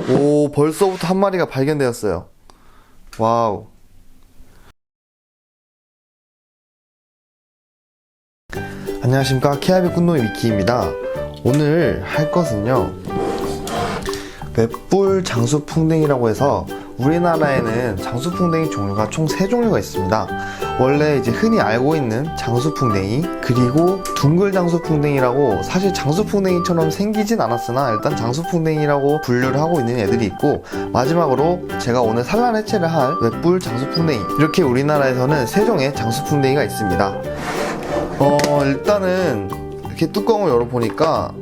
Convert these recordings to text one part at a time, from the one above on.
오, 벌써부터 한 마리가 발견되었어요. 와우. 안녕하십니까, 키아비 꿈노이 미키입니다. 오늘 할 것은요, 웹불 장수풍뎅이라고 해서 우리나라에는 장수풍뎅이 종류가 총 3종류가 있습니다. 원래 이제 흔히 알고 있는 장수풍뎅이, 그리고 둥글 장수풍뎅이라고, 사실 장수풍뎅이처럼 생기진 않았으나 일단 장수풍뎅이라고 분류를 하고 있는 애들이 있고, 마지막으로 제가 오늘 산란 해체를 할 웹불 장수풍뎅이, 이렇게 우리나라에서는 3종의 장수풍뎅이가 있습니다. 일단은 이렇게 뚜껑을 열어보니까,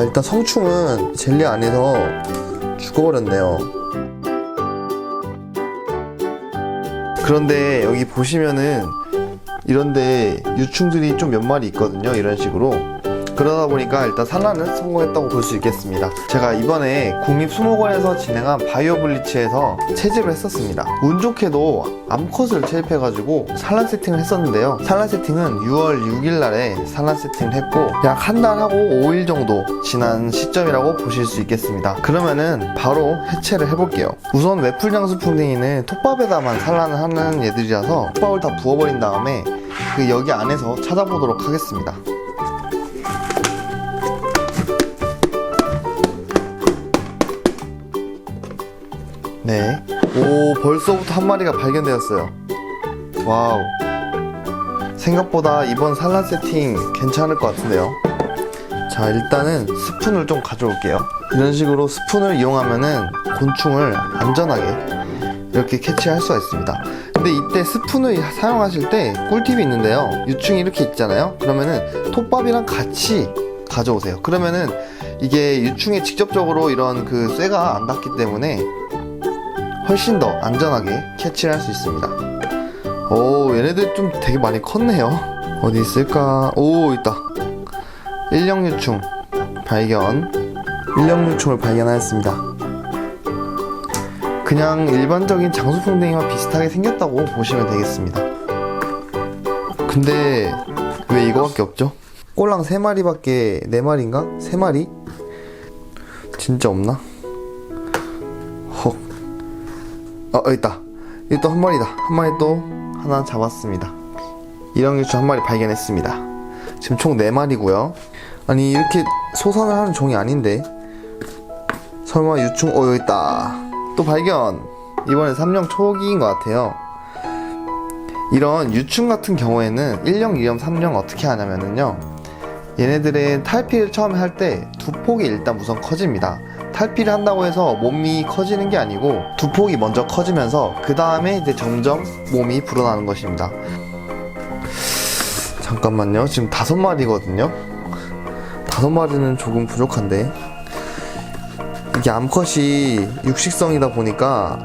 일단 성충은 젤리 안에서 죽어버렸네요. 그런데 여기 보시면은 이런데 유충들이 좀 몇 마리 있거든요. 이런 식으로. 그러다 보니까 일단 산란은 성공했다고 볼 수 있겠습니다. 제가 이번에 국립수목원에서 진행한 바이오 블리치에서 채집을 했었습니다. 운 좋게도 암컷을 채집해가지고 산란 세팅을 했었는데요. 산란 세팅은 6월 6일 날에 산란 세팅을 했고, 약 한 달하고 5일 정도 지난 시점이라고 보실 수 있겠습니다. 그러면은 바로 해체를 해볼게요. 우선 웹풀 장수풍뎅이는 톱밥에다만 산란을 하는 얘들이라서 톱밥을 다 부어버린 다음에 여기 안에서 찾아보도록 하겠습니다. 네. 오, 벌써부터 한 마리가 발견되었어요. 와우. 생각보다 이번 산란 세팅 괜찮을 것 같은데요. 자, 일단은 스푼을 좀 가져올게요. 이런 식으로 스푼을 이용하면은 곤충을 안전하게 이렇게 캐치할 수가 있습니다. 근데 이때 스푼을 사용하실 때 꿀팁이 있는데요. 유충이 이렇게 있잖아요. 그러면은 톱밥이랑 같이 가져오세요. 그러면은 이게 유충에 직접적으로 이런 쇠가 안 닿기 때문에 훨씬 더 안전하게 캐치를 할 수 있습니다. 오, 얘네들 좀 되게 많이 컸네요. 어디 있을까? 오, 있다. 일령유충 발견. 일령유충을 발견하였습니다. 그냥 일반적인 장수풍뎅이와 비슷하게 생겼다고 보시면 되겠습니다. 근데 왜 이거밖에 없죠? 꼴랑 3마리밖에, 4마리인가? 3마리? 진짜 없나? 여기 있다. 여기 또 한 마리다. 한 마리 또 하나 잡았습니다. 일령유충 한 마리 발견했습니다. 지금 총 4마리고요. 아니, 이렇게 소산을 하는 종이 아닌데. 설마 유충, 여기 있다. 또 발견. 이번엔 3령 초기인 것 같아요. 이런 유충 같은 경우에는 1령, 2령, 3령 어떻게 하냐면요, 얘네들의 탈피를 처음에 할 때 두 폭이 일단 우선 커집니다. 탈피를 한다고 해서 몸이 커지는 게 아니고 두 폭이 먼저 커지면서 그 다음에 이제 점점 몸이 불어나는 것입니다. 잠깐만요. 지금 5마리거든요. 5마리는 조금 부족한데, 이게 암컷이 육식성이다 보니까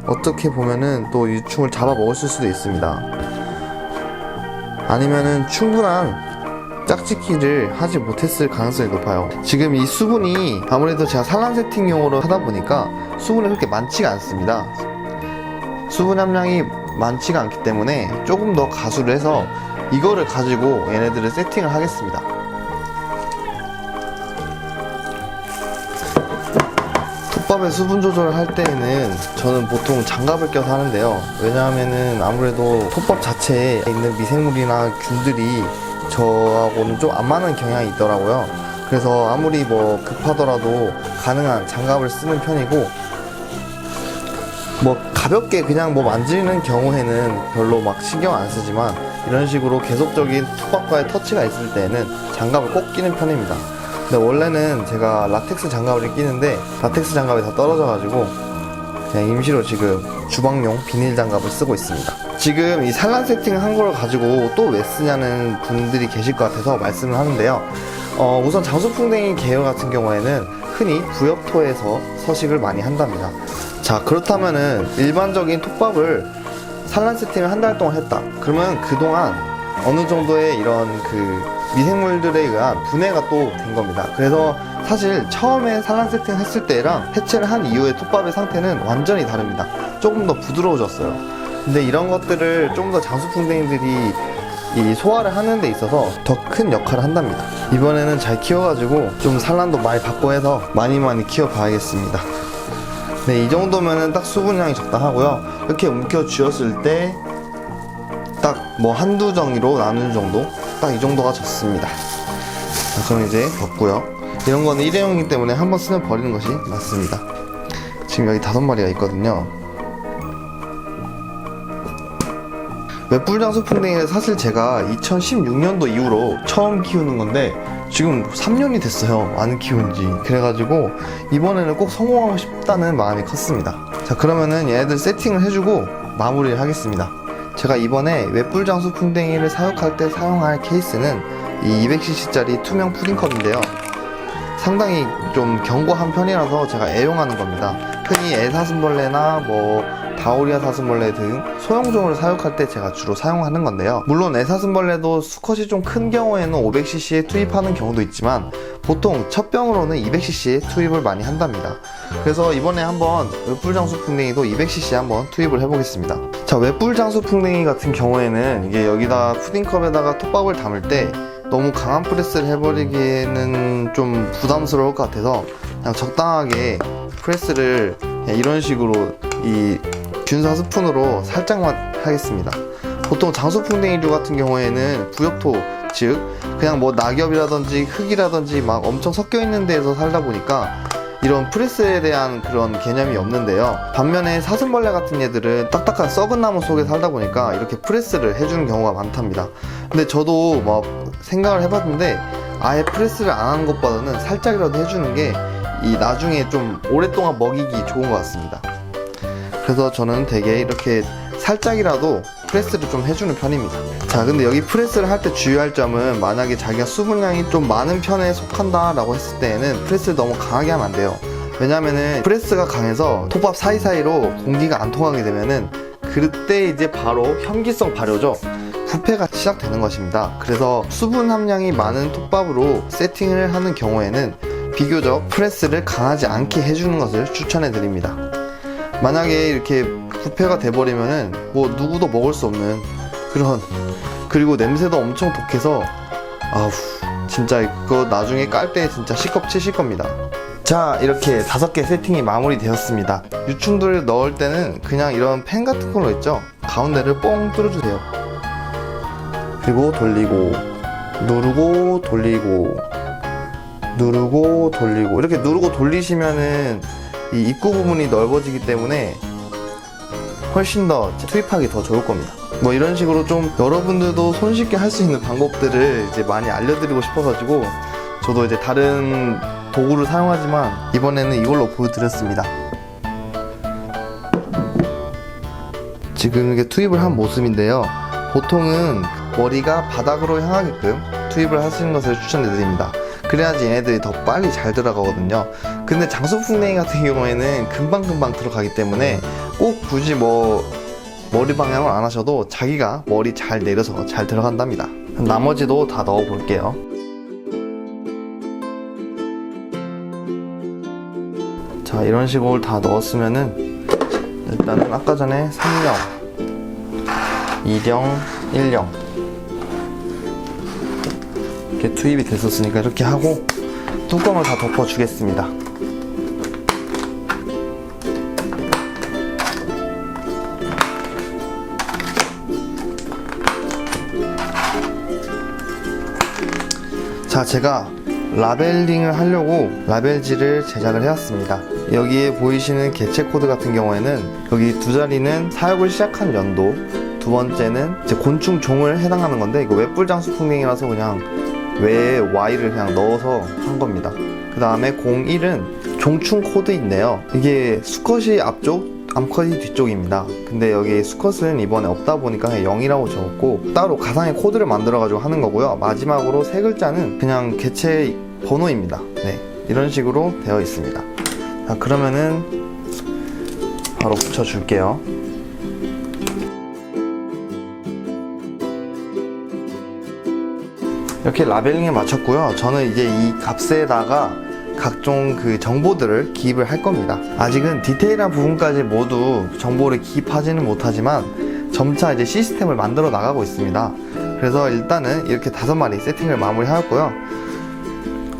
어떻게 보면은 또 유충을 잡아 먹었을 수도 있습니다. 아니면은 충분한 짝짓기를 하지 못했을 가능성이 높아요. 지금 이 수분이 아무래도 제가 산란 세팅용으로 하다 보니까 수분이 그렇게 많지가 않습니다. 수분 함량이 많지가 않기 때문에 조금 더 가수를 해서 이거를 가지고 얘네들을 세팅을 하겠습니다. 톱밥에 수분 조절을 할 때에는 저는 보통 장갑을 껴서 하는데요. 왜냐하면은 아무래도 톱밥 자체에 있는 미생물이나 균들이 저하고는 좀 안 맞는 경향이 있더라고요. 그래서 아무리 급하더라도 가능한 장갑을 쓰는 편이고, 가볍게 그냥 만지는 경우에는 별로 막 신경 안 쓰지만, 이런 식으로 계속적인 톱밥과의 터치가 있을 때는 장갑을 꼭 끼는 편입니다. 근데 원래는 제가 라텍스 장갑을 끼는데 라텍스 장갑이 다 떨어져가지고 그냥 임시로 지금 주방용 비닐 장갑을 쓰고 있습니다. 지금 이 산란 세팅을 한 걸 가지고 또 왜 쓰냐는 분들이 계실 것 같아서 말씀을 하는데요. 우선 장수풍뎅이 계열 같은 경우에는 흔히 부엽토에서 서식을 많이 한답니다. 자, 그렇다면은 일반적인 톱밥을 산란 세팅을 한 달 동안 했다. 그러면 그동안 어느 정도의 이런 미생물들에 의한 분해가 또 된 겁니다. 그래서 사실 처음에 산란 세팅 했을 때랑 해체를 한 이후의 톱밥의 상태는 완전히 다릅니다. 조금 더 부드러워졌어요. 근데 이런 것들을 좀 더 장수풍뎅이들이 이 소화를 하는 데 있어서 더 큰 역할을 한답니다. 이번에는 잘 키워가지고 좀 산란도 많이 받고 해서 많이 키워봐야겠습니다. 네, 이 정도면은 딱 수분량이 적당하고요. 이렇게 움켜 쥐었을 때 딱 뭐 한두 정이로 나누는 정도, 딱 이 정도가 좋습니다. 자, 그럼 이제 덮고요. 이런 거는 일회용이기 때문에 한번 쓰면 버리는 것이 맞습니다. 지금 여기 5마리가 있거든요. 웹불장수풍뎅이를 사실 제가 2016년도 이후로 처음 키우는 건데 지금 3년이 됐어요, 안 키운 지. 그래가지고 이번에는 꼭 성공하고 싶다는 마음이 컸습니다. 자, 그러면은 얘네들 세팅을 해주고 마무리를 하겠습니다. 제가 이번에 웹불장수풍뎅이를 사육할 때 사용할 케이스는 이 200cc짜리 투명 푸딩컵인데요, 상당히 좀 견고한 편이라서 제가 애용하는 겁니다. 흔히 애사슴벌레나 뭐 다오리아 사슴벌레 등 소형종을 사육할 때 제가 주로 사용하는 건데요. 물론 애사슴벌레도 수컷이 좀 큰 경우에는 500cc에 투입하는 경우도 있지만 보통 첫 병으로는 200cc에 투입을 많이 한답니다. 그래서 이번에 한번 웹불장수풍뎅이도 200cc 한번 투입을 해보겠습니다. 자, 웹불장수풍뎅이 같은 경우에는 이게 여기다 푸딩컵에다가 톱밥을 담을 때 너무 강한 프레스를 해버리기에는 좀 부담스러울 것 같아서 그냥 적당하게 프레스를 이런 식으로 이 균사 스푼으로 살짝만 하겠습니다. 보통 장수풍뎅이류 같은 경우에는 부엽토, 즉 그냥 뭐 낙엽이라든지 흙이라든지 막 엄청 섞여 있는 데에서 살다 보니까 이런 프레스에 대한 그런 개념이 없는데요. 반면에 사슴벌레 같은 애들은 딱딱한 썩은 나무 속에 살다 보니까 이렇게 프레스를 해주는 경우가 많답니다. 근데 저도 막 생각을 해봤는데 아예 프레스를 안 하는 것보다는 살짝이라도 해주는 게 이 나중에 좀 오랫동안 먹이기 좋은 것 같습니다. 그래서 저는 되게 이렇게 살짝이라도 프레스를 좀 해주는 편입니다. 자, 근데 여기 프레스를 할 때 주의할 점은 만약에 자기가 수분량이 좀 많은 편에 속한다 라고 했을 때에는 프레스를 너무 강하게 하면 안 돼요. 왜냐면은 프레스가 강해서 톱밥 사이사이로 공기가 안 통하게 되면은 그때 이제 바로 현기성 발효죠, 부패가 시작되는 것입니다. 그래서 수분 함량이 많은 톱밥으로 세팅을 하는 경우에는 비교적 프레스를 강하지 않게 해주는 것을 추천해 드립니다. 만약에 이렇게 부패가 돼버리면은 뭐 누구도 먹을 수 없는 그런, 그리고 냄새도 엄청 독해서 아우 진짜 이거 나중에 깔 때 진짜 시겁치실 겁니다. 자, 이렇게 5개 세팅이 마무리 되었습니다. 유충들을 넣을 때는 그냥 이런 펜 같은 걸로 있죠, 가운데를 뽕 뚫어주세요. 그리고 돌리고 누르고 돌리고 누르고 돌리고, 이렇게 누르고 돌리시면은 이 입구 부분이 넓어지기 때문에 훨씬 더 투입하기 더 좋을 겁니다. 뭐 이런 식으로 좀 여러분들도 손쉽게 할 수 있는 방법들을 이제 많이 알려드리고 싶어가지고 저도 이제 다른 도구를 사용하지만 이번에는 이걸로 보여드렸습니다. 지금 이게 투입을 한 모습인데요, 보통은 머리가 바닥으로 향하게끔 투입을 하시는 것을 추천드립니다. 그래야지 얘네들이 더 빨리 잘 들어가거든요. 근데 장수풍뎅이 같은 경우에는 금방금방 들어가기 때문에 꼭 굳이 뭐 머리 방향을 안 하셔도 자기가 머리 잘 내려서 잘 들어간답니다. 나머지도 다 넣어 볼게요. 자, 이런 식으로 다 넣었으면은 일단은 아까 전에 3령, 2령, 1령 이렇게 투입이 됐었으니까 이렇게 하고 뚜껑을 다 덮어 주겠습니다. 자, 제가 라벨링을 하려고 라벨지를 제작을 해왔습니다. 여기에 보이시는 개체 코드 같은 경우에는 여기 두 자리는 사육을 시작한 연도, 두 번째는 이제 곤충 종을 해당하는 건데 이거 웹불장수풍뎅이라서 그냥 외에 Y를 그냥 넣어서 한 겁니다. 그 다음에 01은 종충 코드인데요, 이게 수컷이 앞쪽, 암컷이 뒤쪽입니다. 근데 여기 수컷은 이번에 없다 보니까 그냥 0이라고 적었고 따로 가상의 코드를 만들어 가지고 하는 거고요. 마지막으로 세 글자는 그냥 개체 번호입니다. 네, 이런 식으로 되어 있습니다. 자, 그러면은 바로 붙여 줄게요. 이렇게 라벨링에 마쳤고요. 저는 이제 이 값에다가 각종 그 정보들을 기입을 할 겁니다. 아직은 디테일한 부분까지 모두 정보를 기입하지는 못하지만 점차 이제 시스템을 만들어 나가고 있습니다. 그래서 일단은 이렇게 5마리 세팅을 마무리하였고요.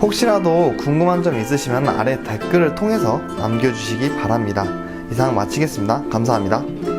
혹시라도 궁금한 점 있으시면 아래 댓글을 통해서 남겨주시기 바랍니다. 이상 마치겠습니다. 감사합니다.